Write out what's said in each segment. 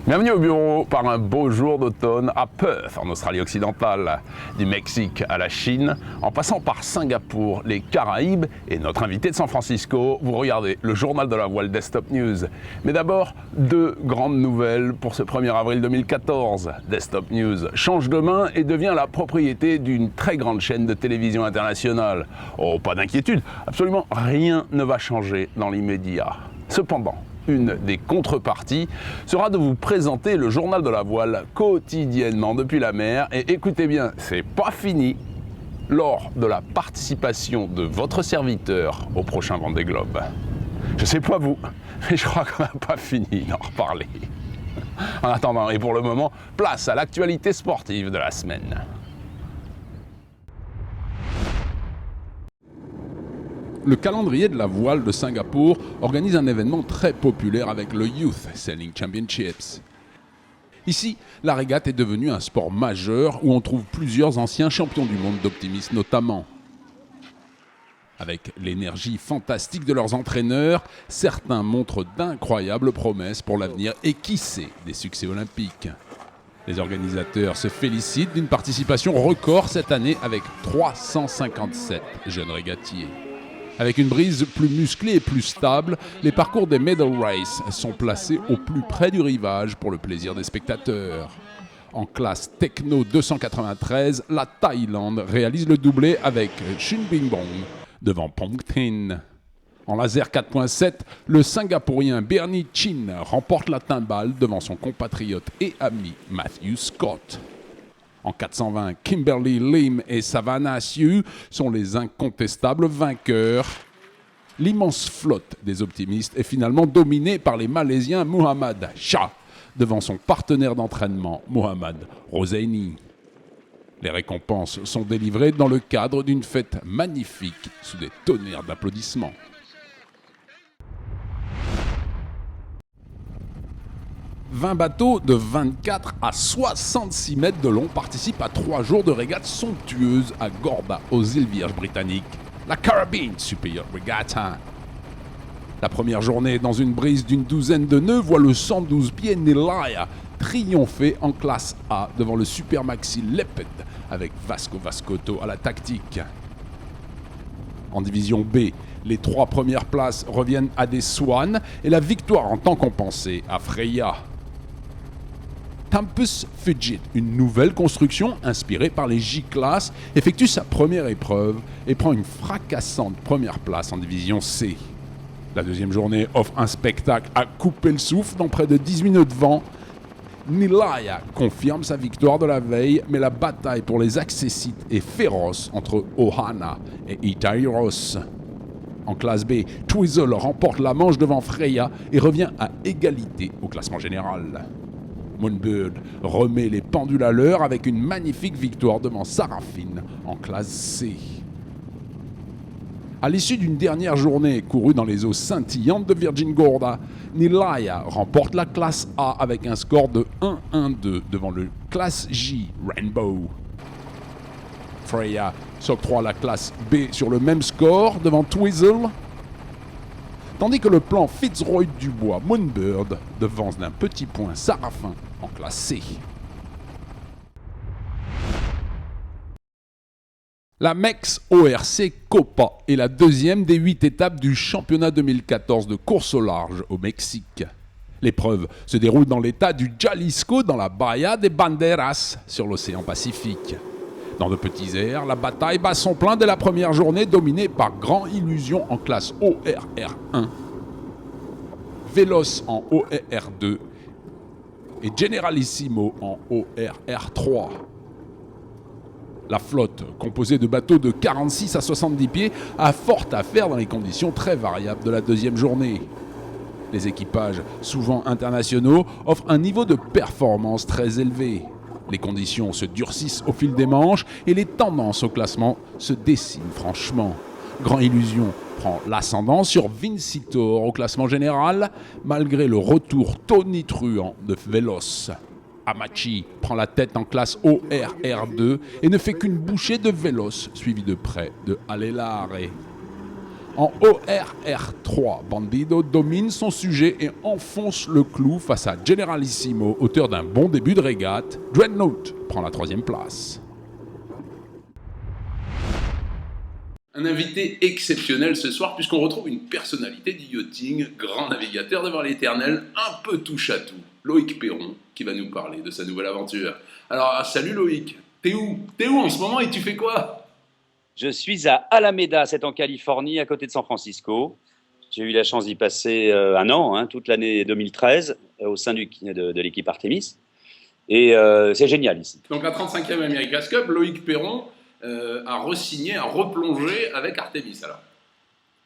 Bienvenue au bureau par un beau jour d'automne à Perth, en Australie occidentale. Du Mexique à la Chine, en passant par Singapour, les Caraïbes et notre invité de San Francisco, vous regardez le journal de la voile Desktop News. Mais d'abord, deux grandes nouvelles pour ce 1er avril 2014. Desktop News change de main et devient la propriété d'une très grande chaîne de télévision internationale. Oh, pas d'inquiétude, absolument rien ne va changer dans l'immédiat. Cependant, une des contreparties sera de vous présenter le journal de la voile quotidiennement depuis la mer. Et écoutez bien, c'est pas fini lors de la participation de votre serviteur au prochain Vendée Globe. Je sais pas vous, mais je crois qu'on n'a pas fini d'en reparler. En attendant, et pour le moment, place à l'actualité sportive de la semaine. Le calendrier de la voile de Singapour organise un événement très populaire avec le Youth Sailing Championships. Ici, la régate est devenue un sport majeur où on trouve plusieurs anciens champions du monde d'optimisme notamment. Avec l'énergie fantastique de leurs entraîneurs, certains montrent d'incroyables promesses pour l'avenir et qui sait des succès olympiques. Les organisateurs se félicitent d'une participation record cette année avec 357 jeunes régatiers. Avec une brise plus musclée et plus stable, les parcours des Medal Race sont placés au plus près du rivage pour le plaisir des spectateurs. En classe Techno 293, la Thaïlande réalise le doublé avec Shin Bingbong devant Pong Tin. En laser 4.7, le Singapourien Bernie Chin remporte la timbale devant son compatriote et ami Matthew Scott. En 420, Kimberly Lim et Savannah Siu sont les incontestables vainqueurs. L'immense flotte des optimistes est finalement dominée par les Malaisiens Muhammad Shah devant son partenaire d'entraînement Mohammad Rozaini. Les récompenses sont délivrées dans le cadre d'une fête magnifique sous des tonnerres d'applaudissements. 20 bateaux de 24 à 66 mètres de long participent à 3 jours de régate somptueuse à Gorba, aux îles Vierges britanniques, la Caribbean Superior Regatta. La première journée, dans une brise d'une douzaine de nœuds, voit le 112 pieds Nilaya triompher en classe A devant le Super Maxi Leopard avec Vasco Vascoto à la tactique. En division B, les 3 premières places reviennent à des Swan et la victoire en temps compensé à Freya. Tempus Fugit, une nouvelle construction inspirée par les J-Class, effectue sa première épreuve et prend une fracassante première place en division C. La deuxième journée offre un spectacle à couper le souffle dans près de 18 nœuds de vent. Nilaya confirme sa victoire de la veille, mais la bataille pour les accessites est féroce entre Ohana et Itairos. En classe B, Twizzle remporte la manche devant Freya et revient à égalité au classement général. Moonbird remet les pendules à l'heure avec une magnifique victoire devant Saraphine en classe C. À l'issue d'une dernière journée courue dans les eaux scintillantes de Virgin Gorda, Nilaya remporte la classe A avec un score de 1-1-2 devant le classe J Rainbow. Freya s'octroie la classe B sur le même score devant Twizzle, tandis que le plan Fitzroy Dubois Moonbird devance d'un petit point Sarafin en classe C. La MEX ORC Copa est la deuxième des 8 étapes du championnat 2014 de course au large au Mexique. L'épreuve se déroule dans l'état du Jalisco, dans la Bahia de Banderas, sur l'océan Pacifique. Dans de petits airs, la bataille bat son plein dès la première journée, dominée par Grand Illusion en classe ORR1, Veloz en ORR2 et Generalissimo en ORR3. La flotte, composée de bateaux de 46 à 70 pieds, a fort à faire dans les conditions très variables de la deuxième journée. Les équipages, souvent internationaux, offrent un niveau de performance très élevé. Les conditions se durcissent au fil des manches et les tendances au classement se dessinent franchement. Grand Illusion prend l'ascendant sur Vincitor au classement général, malgré le retour tonitruant de Veloz. Amachi prend la tête en classe ORR2 et ne fait qu'une bouchée de Veloz, suivi de près de Alelare. En ORR3, Bandido domine son sujet et enfonce le clou face à Generalissimo, auteur d'un bon début de régate. Dreadnought prend la 3e place. Un invité exceptionnel ce soir puisqu'on retrouve une personnalité du yachting, grand navigateur devant l'éternel, un peu touche-à-tout, Loïc Perron, qui va nous parler de sa nouvelle aventure. Alors, salut Loïc, t'es où en ce moment et tu fais quoi? Je suis à Alameda, c'est en Californie, à côté de San Francisco. J'ai eu la chance d'y passer un an, toute l'année 2013, au sein de l'équipe Artemis. Et c'est génial ici. Donc la 35e America's Cup, Loïc Perron a re-signé, a replongé avec Artemis alors.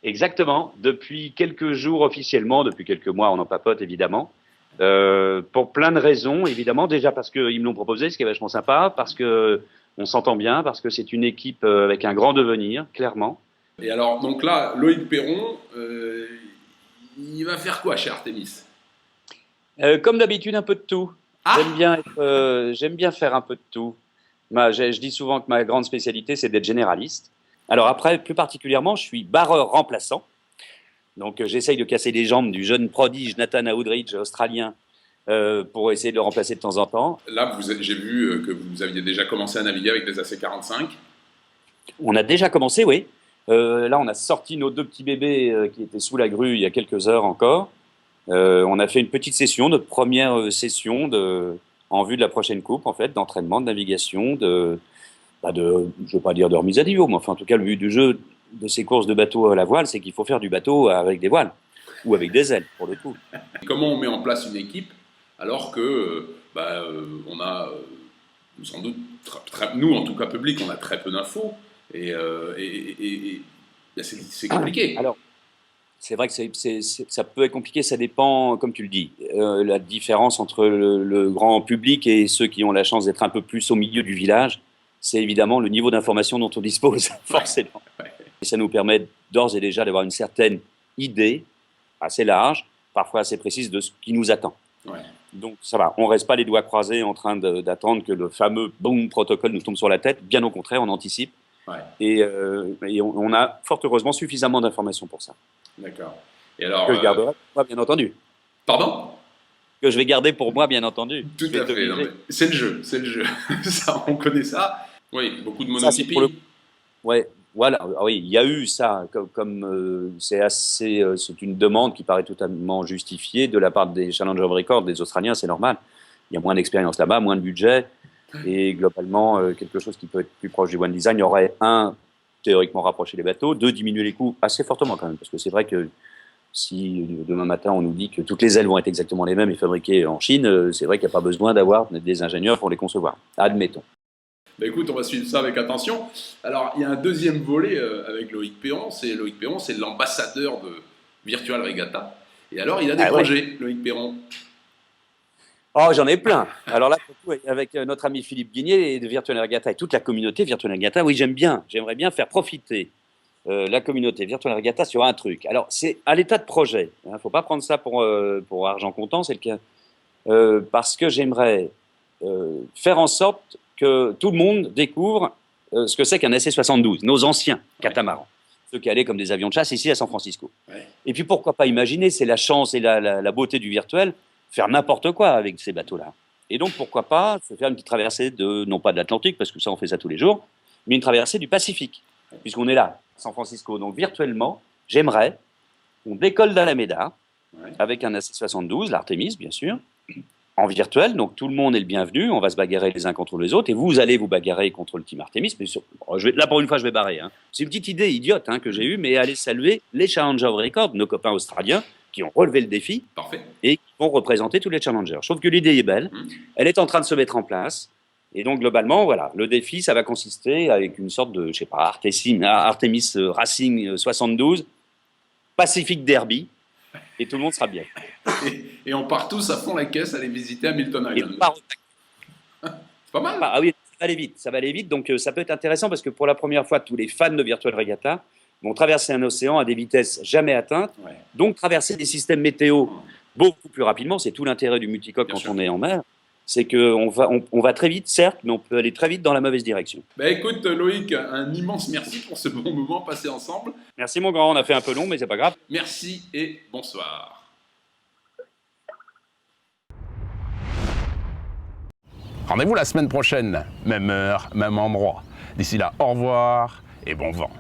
Exactement, depuis quelques jours officiellement, depuis quelques mois, on en papote évidemment. Pour plein de raisons, évidemment. Déjà parce qu'ils me l'ont proposé, ce qui est vachement sympa, parce qu'on s'entend bien, parce que c'est une équipe avec un grand devenir, clairement. Et alors, donc là, Loïc Perron, il va faire quoi chez Artemis? Comme d'habitude, un peu de tout. Ah, j'aime bien faire un peu de tout. Je dis souvent que ma grande spécialité, c'est d'être généraliste. Alors après, plus particulièrement, je suis barreur remplaçant. Donc j'essaye de casser les jambes du jeune prodige Nathan Outridge, australien, pour essayer de le remplacer de temps en temps. là, j'ai vu que vous aviez déjà commencé à naviguer avec des AC-45. On a déjà commencé, oui. Là, on a sorti nos 2 petits bébés qui étaient sous la grue il y a quelques heures encore. On a fait une petite session, notre première session en vue de la prochaine coupe, en fait, d'entraînement, de navigation, je ne veux pas dire de remise à niveau, mais enfin, en tout cas, le but du jeu de ces courses de bateau à la voile, c'est qu'il faut faire du bateau avec des voiles, ou avec des ailes, pour le coup. Comment on met en place une équipe alors que on a sans doute, nous en tout cas public, on a très peu d'infos et c'est compliqué. Alors, c'est vrai que ça peut être compliqué, ça dépend, comme tu le dis, la différence entre le grand public et ceux qui ont la chance d'être un peu plus au milieu du village, c'est évidemment le niveau d'information dont on dispose, forcément. Ouais. Et ça nous permet d'ores et déjà d'avoir une certaine idée, assez large, parfois assez précise, de ce qui nous attend. Ouais. Donc ça va, on ne reste pas les doigts croisés en train d'attendre que le fameux boom protocole nous tombe sur la tête, bien au contraire, on anticipe. Ouais. Et on a fort heureusement suffisamment d'informations pour ça. D'accord. Et alors, que je garderai pour moi, bien entendu. Pardon? Que je vais garder pour moi, bien entendu. Tout à fait. Non, c'est le jeu. Ça, on connaît ça. Oui, beaucoup de monotypie. Ouais, voilà. Ah oui, il y a eu ça. C'est une demande qui paraît totalement justifiée de la part des Challenge of Record, des Australiens, c'est normal. Il y a moins d'expérience là-bas, moins de budget. Et globalement, quelque chose qui peut être plus proche du one design, il y aurait théoriquement rapprocher les bateaux, 2, diminuer les coûts assez fortement quand même, parce que c'est vrai que si demain matin on nous dit que toutes les ailes vont être exactement les mêmes et fabriquées en Chine, c'est vrai qu'il n'y a pas besoin d'avoir des ingénieurs pour les concevoir, admettons. Bah écoute, on va suivre ça avec attention. Alors, il y a un deuxième volet avec Loïc Perron, c'est l'ambassadeur de Virtual Regatta. Et alors, il a des projets, Loïc Perron. Oh, j'en ai plein. Alors là, avec notre ami Philippe Guigné et de Virtual Regatta et toute la communauté Virtual Regatta, oui, j'aimerais bien faire profiter la communauté Virtual Regatta sur un truc. Alors, c'est à l'état de projet. Il ne faut pas prendre ça pour argent comptant, c'est le cas. Parce que j'aimerais faire en sorte que tout le monde découvre ce que c'est qu'un AC-72, nos anciens catamarans, ceux qui allaient comme des avions de chasse ici à San Francisco. Ouais. Et puis pourquoi pas imaginer, c'est la chance et la beauté du virtuel, faire n'importe quoi avec ces bateaux-là. Et donc pourquoi pas se faire une petite traversée non pas de l'Atlantique, parce que ça on fait ça tous les jours, mais une traversée du Pacifique, puisqu'on est là, San Francisco. Donc virtuellement, j'aimerais qu'on décolle d'Alameda avec un AC-72, l'Artemis bien sûr, en virtuel, donc tout le monde est le bienvenu, on va se bagarrer les uns contre les autres, et vous allez vous bagarrer contre le team Artemis, mais là pour une fois je vais barrer. C'est une petite idée idiote que j'ai eue, mais aller saluer les Challenge of Record, nos copains australiens, qui ont relevé le défi. Parfait. Et qui vont représenter tous les challengers. Je trouve que l'idée est belle, elle est en train de se mettre en place, et donc globalement, voilà, le défi, ça va consister avec une sorte de, je sais pas, Artemis Racing 72, Pacific Derby, et tout le monde sera bien. Et on part tous à fond la caisse à aller visiter Hamilton Island. C'est pas mal. Ah oui, ça va aller vite, donc ça peut être intéressant parce que pour la première fois, tous les fans de Virtual Regatta vont traverser un océan à des vitesses jamais atteintes, donc traverser des systèmes météo beaucoup plus rapidement. C'est tout l'intérêt du multicoque quand on est en mer, c'est qu'on va très vite, certes, mais on peut aller très vite dans la mauvaise direction. Bah écoute Loïc, un immense merci pour ce bon moment passé ensemble. Merci mon grand, on a fait un peu long, mais c'est pas grave. Merci et bonsoir. Rendez-vous la semaine prochaine, même heure, même endroit. D'ici là, au revoir et bon vent.